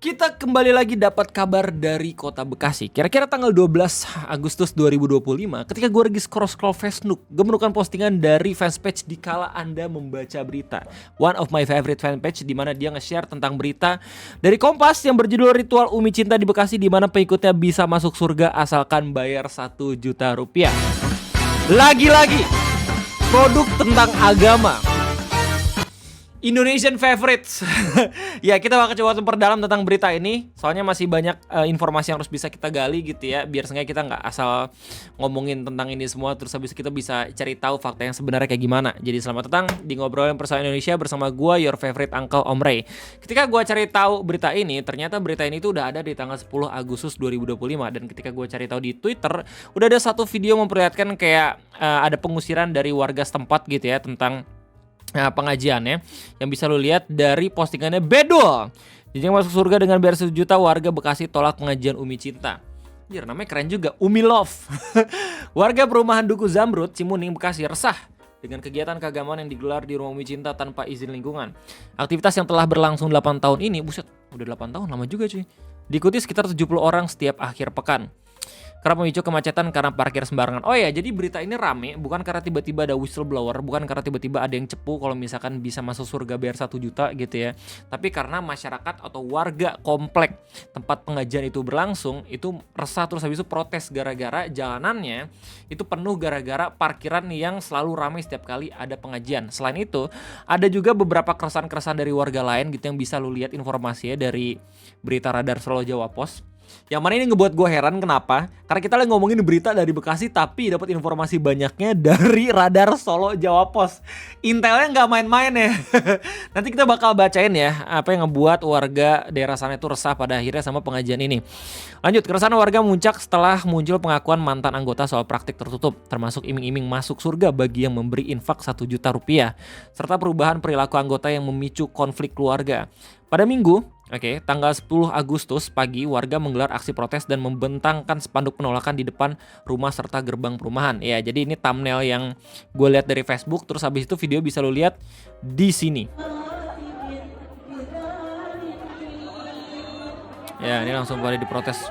Kita kembali lagi dapat kabar dari kota Bekasi. Kira-kira tanggal 12 Agustus 2025, ketika gue lagi scroll Facebook, gue menemukan postingan dari fanpage di kala Anda membaca berita. One of my favorite fanpage, di mana dia nge-share tentang berita dari Kompas yang berjudul Ritual Umi Cinta di Bekasi, di mana pengikutnya bisa masuk surga asalkan bayar 1 juta rupiah. Lagi-lagi produk tentang agama, Indonesian favorites. Ya, kita bakal coba memperdalam tentang berita ini. Soalnya masih banyak informasi yang harus bisa kita gali gitu ya, biar seenggaknya kita nggak asal ngomongin tentang ini semua, terus habis kita bisa cari tahu fakta yang sebenarnya kayak gimana. Jadi selamat datang di Ngobrolin Persoalan Indonesia bersama gue, your favorite Uncle Om Ray. Ketika gue cari tahu berita ini, ternyata berita ini tuh udah ada di tanggal 10 Agustus 2025. Dan ketika gue cari tahu di Twitter, udah ada satu video memperlihatkan kayak ada pengusiran dari warga setempat gitu ya, tentang pengajiannya, yang bisa lo lihat dari postingannya Bedul. Jenjang masuk surga dengan bayar 1 juta, warga Bekasi tolak pengajian Umi Cinta. Anjir, namanya keren juga, Umi Love. Warga perumahan Duku Zamrud, Cimuning, Bekasi resah dengan kegiatan keagamaan yang digelar di rumah Umi Cinta tanpa izin lingkungan. Aktivitas yang telah berlangsung 8 tahun ini, buset, udah 8 tahun, lama juga cuy. Diikuti sekitar 70 orang setiap akhir pekan. Kerap memicu kemacetan karena parkir sembarangan. Oh ya, jadi berita ini rame bukan karena tiba-tiba ada whistleblower, bukan karena tiba-tiba ada yang cepu kalau misalkan bisa masuk surga bayar 1 juta gitu ya. Tapi karena masyarakat atau warga komplek tempat pengajian itu berlangsung itu resah, terus habis itu protes gara-gara jalanannya itu penuh gara-gara parkiran yang selalu ramai setiap kali ada pengajian. Selain itu, ada juga beberapa keresahan-keresahan dari warga lain gitu yang bisa lu lihat informasinya dari berita Radar Solo Jawa Pos. Yang mana ini ngebuat gue heran, kenapa? Karena kita lagi ngomongin berita dari Bekasi tapi dapat informasi banyaknya dari Radar Solo Jawa Pos. Intelnya nggak main-main ya. Nanti kita bakal bacain ya apa yang ngebuat warga daerah sana itu resah pada akhirnya sama pengajian ini. Lanjut, keresahan warga muncak setelah muncul pengakuan mantan anggota soal praktik tertutup, termasuk iming-iming masuk surga bagi yang memberi infak 1 juta rupiah, serta perubahan perilaku anggota yang memicu konflik keluarga. Pada Minggu, tanggal 10 Agustus pagi, warga menggelar aksi protes dan membentangkan spanduk penolakan di depan rumah serta gerbang perumahan. Ya, jadi ini thumbnail yang gue lihat dari Facebook, terus habis itu video bisa lo lihat di sini. Ya, ini langsung pada diprotes.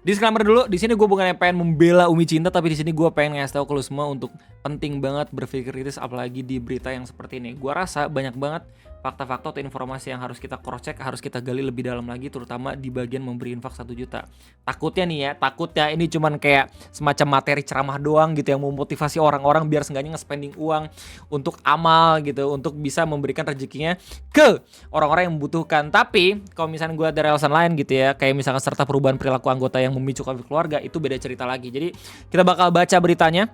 Disclaimer dulu, di sini gue bukan pengen membela Umi Cinta, tapi di sini gue pengen ngasih tahu ke lu semua untuk penting banget berpikir kritis apalagi di berita yang seperti ini. Gue rasa banyak banget fakta-fakta atau informasi yang harus kita cross check, harus kita gali lebih dalam lagi, terutama di bagian memberi infak 1 juta. Takutnya ini cuman kayak semacam materi ceramah doang gitu yang memotivasi orang-orang biar seenggaknya nge-spending uang untuk amal gitu, untuk bisa memberikan rezekinya ke orang-orang yang membutuhkan. Tapi kalau misalnya gue ada alasan lain gitu ya, kayak misalkan serta perubahan perilaku anggota yang memicu konflik keluarga, itu beda cerita lagi. Jadi kita bakal baca beritanya.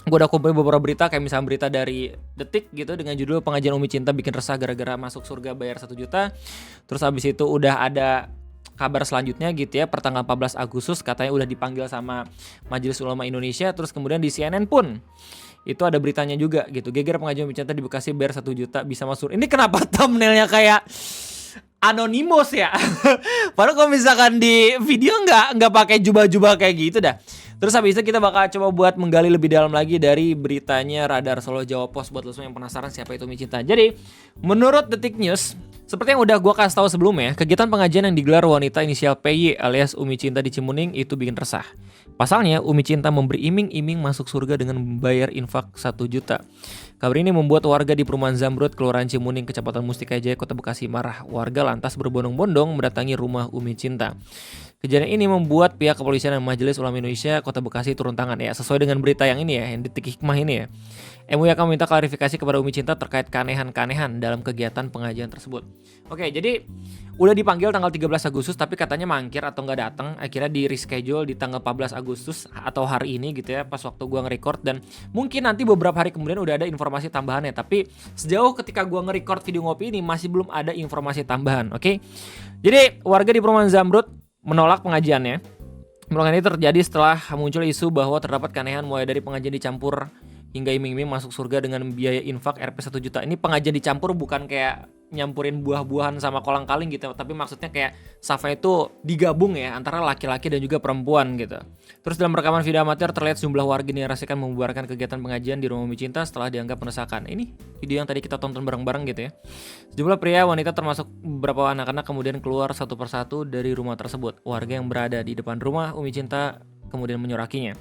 Gue udah kumpulin beberapa berita, kayak misalnya berita dari Detik gitu dengan judul pengajian Umi Cinta bikin resah gara-gara masuk surga bayar 1 juta. Terus habis itu udah ada kabar selanjutnya gitu ya, pertanggal 14 Agustus katanya udah dipanggil sama Majelis Ulama Indonesia. Terus kemudian di CNN pun itu ada beritanya juga gitu, geger pengajian Umi Cinta di Bekasi bayar 1 juta bisa masuk. Ini kenapa thumbnailnya kayak anonymous ya? Padahal kalau misalkan di video nggak pakai jubah-jubah kayak gitu dah. Terus habis itu kita bakal coba buat menggali lebih dalam lagi dari beritanya Radar Solo Jawa Pos buat lo semua yang penasaran siapa itu Umi Cinta. Jadi menurut Detik News, seperti yang udah gue kasih tahu sebelumnya, kegiatan pengajian yang digelar wanita inisial PY alias Umi Cinta di Cimuning itu bikin resah. Pasalnya Umi Cinta memberi iming-iming masuk surga dengan membayar infak 1 juta. Kabar ini membuat warga di perumahan Zamrud, Kelurahan Cimuning, Kecamatan Mustika Jaya, Kota Bekasi marah. Warga lantas berbondong-bondong mendatangi rumah Umi Cinta. Kejadian ini membuat pihak kepolisian dan Majelis Ulama Indonesia Kota Bekasi turun tangan ya, sesuai dengan berita yang ini ya, yang Detik Hikmah ini ya. MUI akan meminta klarifikasi kepada Umi Cinta terkait keanehan-keanehan dalam kegiatan pengajian tersebut. Oke, jadi udah dipanggil tanggal 13 Agustus tapi katanya mangkir atau nggak datang. Akhirnya di reschedule di tanggal 14 Agustus atau hari ini gitu ya, pas waktu gua nge-record, dan mungkin nanti beberapa hari kemudian udah ada informasi tambahannya. Tapi sejauh ketika gua nge-record video ngopi ini masih belum ada informasi tambahan, oke? Jadi warga di perumahan Zamrud menolak pengajiannya. Penolakan ini terjadi setelah muncul isu bahwa terdapat keanehan mulai dari pengajian dicampur hingga iming-iming masuk surga dengan biaya infak Rp 1 juta. Ini pengajian dicampur, bukan kayak nyampurin buah-buahan sama kolang-kaling gitu, tapi maksudnya kayak Safa itu digabung ya antara laki-laki dan juga perempuan gitu. Terus dalam rekaman video amatir terlihat sejumlah warga dinarasikan membubarkan kegiatan pengajian di rumah Umi Cinta setelah dianggap meresahkan. Ini video yang tadi kita tonton bareng-bareng gitu ya. Sejumlah pria, wanita termasuk beberapa anak-anak kemudian keluar satu persatu dari rumah tersebut. Warga yang berada di depan rumah Umi Cinta kemudian menyorakinya.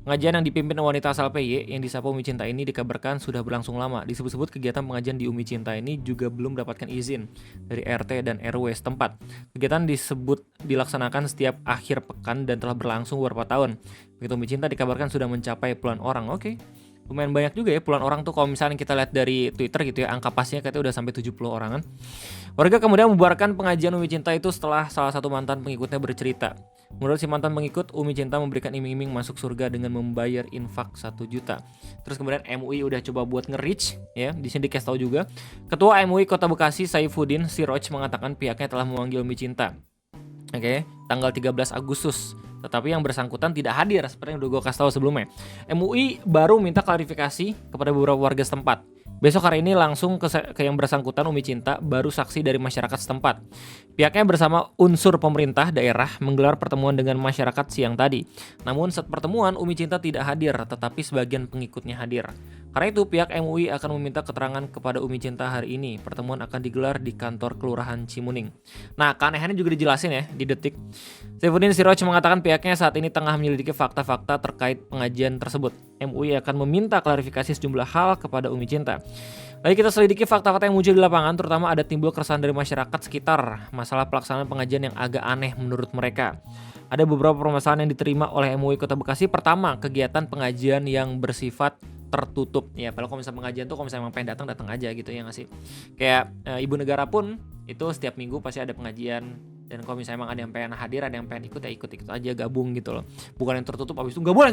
Pengajian yang dipimpin wanita asal PY yang disapa Umi Cinta ini dikabarkan sudah berlangsung lama. Disebut-sebut kegiatan pengajian di Umi Cinta ini juga belum mendapatkan izin dari RT dan RW setempat. Kegiatan disebut dilaksanakan setiap akhir pekan dan telah berlangsung beberapa tahun. Begitu Umi Cinta dikabarkan sudah mencapai puluhan orang. Oke. Lumayan banyak juga ya puluhan orang tuh kalau misalnya kita lihat dari Twitter gitu ya, angka pastinya katanya udah sampai 70 orangan. Warga kemudian membubarkan pengajian Umi Cinta itu setelah salah satu mantan pengikutnya bercerita. Menurut si mantan pengikut, Umi Cinta memberikan iming-iming masuk surga dengan membayar infak 1 juta. Terus kemudian MUI udah coba buat nge-reach ya, di sini dikasih tahu juga. Ketua MUI Kota Bekasi Saifuddin Siroj mengatakan pihaknya telah memanggil Umi Cinta. Oke, tanggal 13 Agustus. Tetapi yang bersangkutan tidak hadir seperti yang udah gue kasih tahu sebelumnya. MUI baru minta klarifikasi kepada beberapa warga setempat. Besok hari ini langsung ke yang bersangkutan Umi Cinta baru saksi dari masyarakat setempat. Pihaknya bersama unsur pemerintah daerah menggelar pertemuan dengan masyarakat siang tadi. Namun saat pertemuan Umi Cinta tidak hadir, tetapi sebagian pengikutnya hadir. Karena itu pihak MUI akan meminta keterangan kepada Umi Cinta hari ini. Pertemuan akan digelar di kantor Kelurahan Cimuning. Nah, keanehannya juga dijelasin ya di Detik. Saifuddin Siroj mengatakan pihaknya saat ini tengah menyelidiki fakta-fakta terkait pengajian tersebut. MUI akan meminta klarifikasi sejumlah hal kepada Umi Cinta. Lagi kita selidiki fakta-fakta yang muncul di lapangan, terutama ada timbul keresahan dari masyarakat sekitar masalah pelaksanaan pengajian yang agak aneh menurut mereka. Ada beberapa permasalahan yang diterima oleh MUI Kota Bekasi. Pertama, kegiatan pengajian yang bersifat tertutup. Ya, kalau misalnya pengajian tuh kalau misalnya emang pengen datang aja gitu ya nggak sih. Kayak Ibu Negara pun itu setiap minggu pasti ada pengajian. Dan kalau misalnya emang ada yang pengen hadir, ada yang pengen ikut ya ikut aja, gabung gitu loh. Bukan yang tertutup abis itu nggak boleh.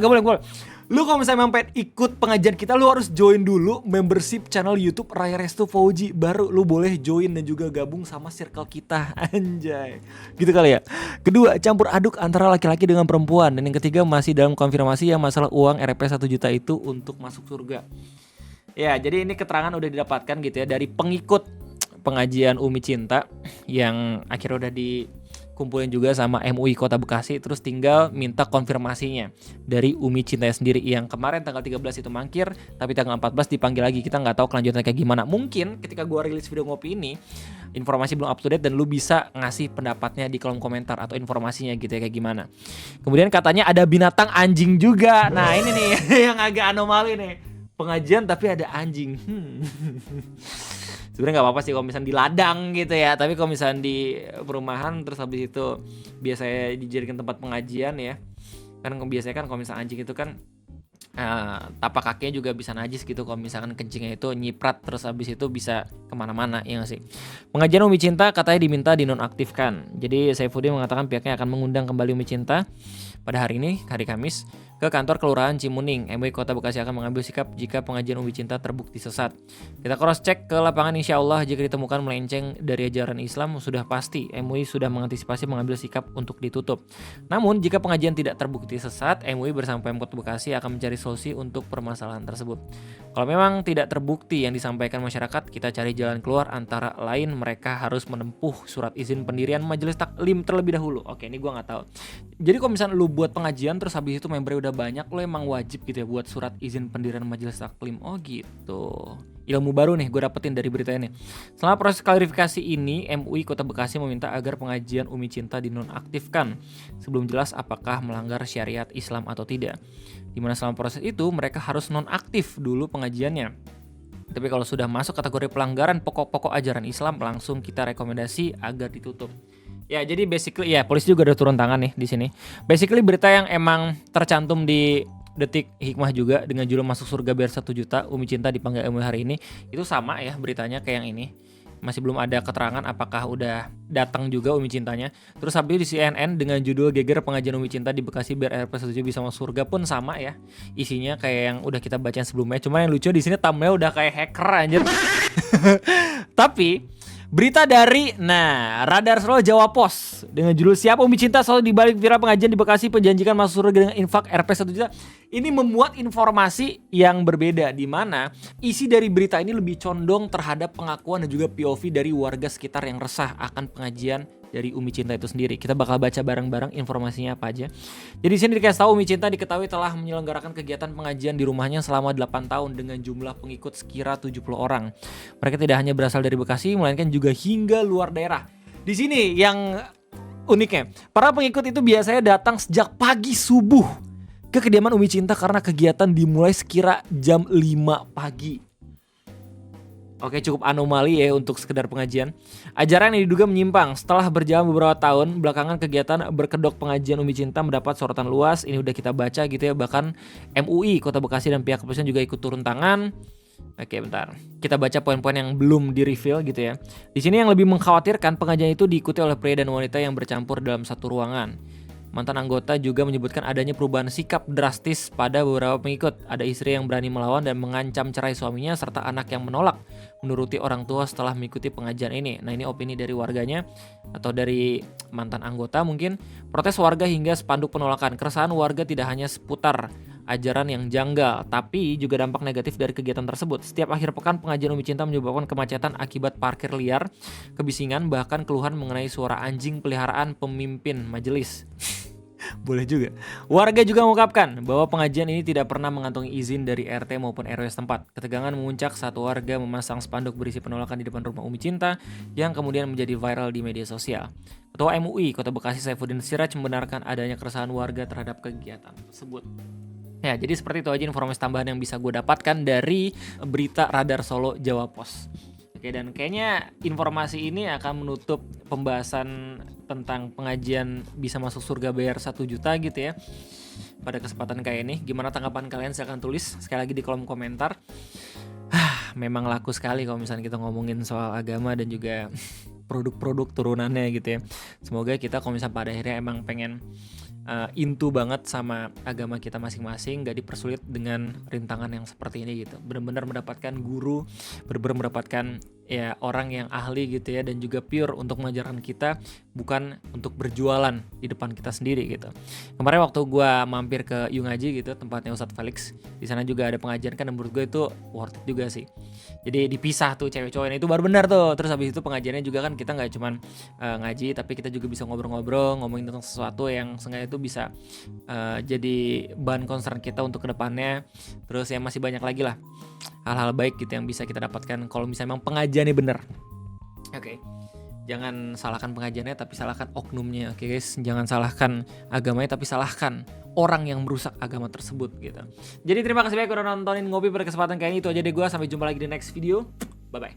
Lu kalau misalnya emang pengen ikut pengajian kita, lu harus join dulu membership channel YouTube Raya Restu Fauji, baru lu boleh join dan juga gabung sama circle kita. Anjay. Gitu kali ya. Kedua, campur aduk antara laki-laki dengan perempuan. Dan yang ketiga masih dalam konfirmasi yang masalah uang RP 1 juta itu untuk masuk surga. Ya, jadi ini keterangan udah didapatkan gitu ya dari pengikut pengajian Umi Cinta yang akhirnya udah dikumpulin juga sama MUI Kota Bekasi, terus tinggal minta konfirmasinya dari Umi Cinta sendiri yang kemarin tanggal 13 itu mangkir, tapi tanggal 14 dipanggil lagi. Kita nggak tahu kelanjutannya kayak gimana. Mungkin ketika gua rilis video ngopi ini informasi belum up to date dan lu bisa ngasih pendapatnya di kolom komentar atau informasinya gitu ya kayak gimana. Kemudian katanya ada binatang anjing juga. Nah, ini nih yang agak anomali nih. Pengajian tapi ada anjing. Sebenarnya nggak apa-apa sih kalau misalnya di ladang gitu ya, tapi kalau misalnya di perumahan terus habis itu biasanya dijadikan tempat pengajian ya, kan biasanya kan kalau misalnya anjing itu kan tapak kakinya juga bisa najis gitu kalau misalkan kencingnya itu nyiprat, terus habis itu bisa kemana-mana ya nggak sih. Pengajian Umi Cinta katanya diminta dinonaktifkan. Jadi Saifuddin mengatakan pihaknya akan mengundang kembali Umi Cinta pada hari ini, hari Kamis, ke kantor Kelurahan Cimuning. MUI Kota Bekasi akan mengambil sikap jika pengajian Umi Cinta terbukti sesat. Kita cross check ke lapangan, insya Allah jika ditemukan melenceng dari ajaran Islam sudah pasti MUI sudah mengantisipasi mengambil sikap untuk ditutup. Namun jika pengajian tidak terbukti sesat, MUI bersama Pemkot Bekasi akan mencari solusi untuk permasalahan tersebut. Kalau memang tidak terbukti yang disampaikan masyarakat, kita cari jalan keluar, antara lain mereka harus menempuh surat izin pendirian majelis taklim terlebih dahulu. Oke, ini gua nggak tahu. Jadi kalau misalnya lu buat pengajian terus habis itu membernya udah banyak, lo emang wajib gitu ya buat surat izin pendirian majelis taklim. Oh gitu. Ilmu baru nih gue dapetin dari berita ini. Selama proses klarifikasi ini, MUI Kota Bekasi meminta agar pengajian Umi Cinta dinonaktifkan sebelum jelas apakah melanggar syariat Islam atau tidak. Dimana selama proses itu mereka harus nonaktif dulu pengajiannya. Tapi kalau sudah masuk kategori pelanggaran pokok-pokok ajaran Islam, langsung kita rekomendasi agar ditutup. Ya, jadi basically ya polisi juga udah turun tangan nih di sini. Basically berita yang emang tercantum di Detik Hikmah juga dengan judul masuk surga bayar 1 juta, Umi Cinta dipanggil MUI hari ini. Itu sama ya beritanya kayak yang ini. Masih belum ada keterangan apakah udah datang juga Umi Cintanya. Terus habis di CNN dengan judul geger pengajian Umi Cinta di Bekasi biar RP 1 juta bisa masuk surga pun sama ya. Isinya kayak yang udah kita bacain sebelumnya. Cuma yang lucu di sini thumbnail udah kayak hacker anjir. Tapi Berita dari Radar Solo Jawa Pos dengan judul siapa Umi Cinta selalu dibalik viral pengajian di Bekasi penjanjikan masuk surga dengan infak Rp 1 juta. Ini memuat informasi yang berbeda di mana isi dari berita ini lebih condong terhadap pengakuan dan juga POV dari warga sekitar yang resah akan pengajian dari Umi Cinta itu sendiri. Kita bakal baca bareng-bareng informasinya apa aja. Jadi di sini dikasih tahu Umi Cinta diketahui telah menyelenggarakan kegiatan pengajian di rumahnya selama 8 tahun dengan jumlah pengikut sekira 70 orang. Mereka tidak hanya berasal dari Bekasi, melainkan juga hingga luar daerah. Di sini yang uniknya, para pengikut itu biasanya datang sejak pagi subuh ke kediaman Umi Cinta karena kegiatan dimulai sekira jam 5 pagi. Oke, cukup anomali ya untuk sekedar pengajian. Ajaran yang diduga menyimpang. Setelah berjalan beberapa tahun, belakangan kegiatan berkedok pengajian Umi Cinta mendapat sorotan luas. Ini udah kita baca gitu ya. Bahkan MUI Kota Bekasi dan pihak kepolisian juga ikut turun tangan. Oke, bentar. Kita baca poin-poin yang belum di-reveal gitu ya. Di sini yang lebih mengkhawatirkan pengajian itu diikuti oleh pria dan wanita yang bercampur dalam satu ruangan. Mantan anggota juga menyebutkan adanya perubahan sikap drastis pada beberapa pengikut. Ada istri yang berani melawan dan mengancam cerai suaminya serta anak yang menolak menuruti orang tua setelah mengikuti pengajian ini. Nah, ini opini dari warganya atau dari mantan anggota mungkin. Protes warga hingga spanduk penolakan. Keresahan warga tidak hanya seputar ajaran yang janggal, tapi juga dampak negatif dari kegiatan tersebut. Setiap akhir pekan pengajian Umi Cinta menyebabkan kemacetan akibat parkir liar, kebisingan, bahkan keluhan mengenai suara anjing peliharaan pemimpin majelis. Boleh juga. Warga juga mengungkapkan bahwa pengajian ini tidak pernah mengantongi izin dari RT maupun RW setempat. Ketegangan memuncak saat warga memasang spanduk berisi penolakan di depan rumah Umi Cinta yang kemudian menjadi viral di media sosial. Ketua MUI Kota Bekasi Saifuddin Siraj membenarkan adanya keresahan warga terhadap kegiatan tersebut. Ya, jadi seperti itu aja informasi tambahan yang bisa gue dapatkan dari berita Radar Solo Jawa Pos. Oke, dan kayaknya informasi ini akan menutup pembahasan tentang pengajian bisa masuk surga bayar 1 juta gitu ya. Pada kesempatan kayak ini, gimana tanggapan kalian? Silahkan tulis sekali lagi di kolom komentar. Memang laku sekali kalau misalnya kita ngomongin soal agama dan juga produk-produk turunannya gitu ya. Semoga kita kalau misalnya pada akhirnya emang pengen into banget sama agama kita masing-masing, gak dipersulit dengan rintangan yang seperti ini gitu. Benar-benar mendapatkan guru, benar-benar mendapatkan ya orang yang ahli gitu ya, dan juga pure untuk mengajarkan kita, bukan untuk berjualan di depan kita sendiri gitu. Kemarin waktu gue mampir ke Yungaji gitu, tempatnya Ustadz Felix, di sana juga ada pengajian kan, dan menurut gue itu worth it juga sih. Jadi dipisah tuh cewek cowoknya itu baru benar tuh. Terus habis itu pengajiannya juga kan kita nggak cuman ngaji, tapi kita juga bisa ngobrol-ngobrol, ngomongin tentang sesuatu yang sengaja itu bisa jadi bahan concern kita untuk kedepannya. Terus ya masih banyak lagi lah hal-hal baik gitu yang bisa kita dapatkan kalau misalnya memang pengajiannya bener. Oke. Jangan salahkan pengajiannya tapi salahkan oknumnya. Oke guys, jangan salahkan agamanya tapi salahkan orang yang merusak agama tersebut gitu. Jadi terima kasih banyak udah nontonin Ngopi pada kesempatan kali ini. Itu aja deh gue, sampai jumpa lagi di next video. Bye bye.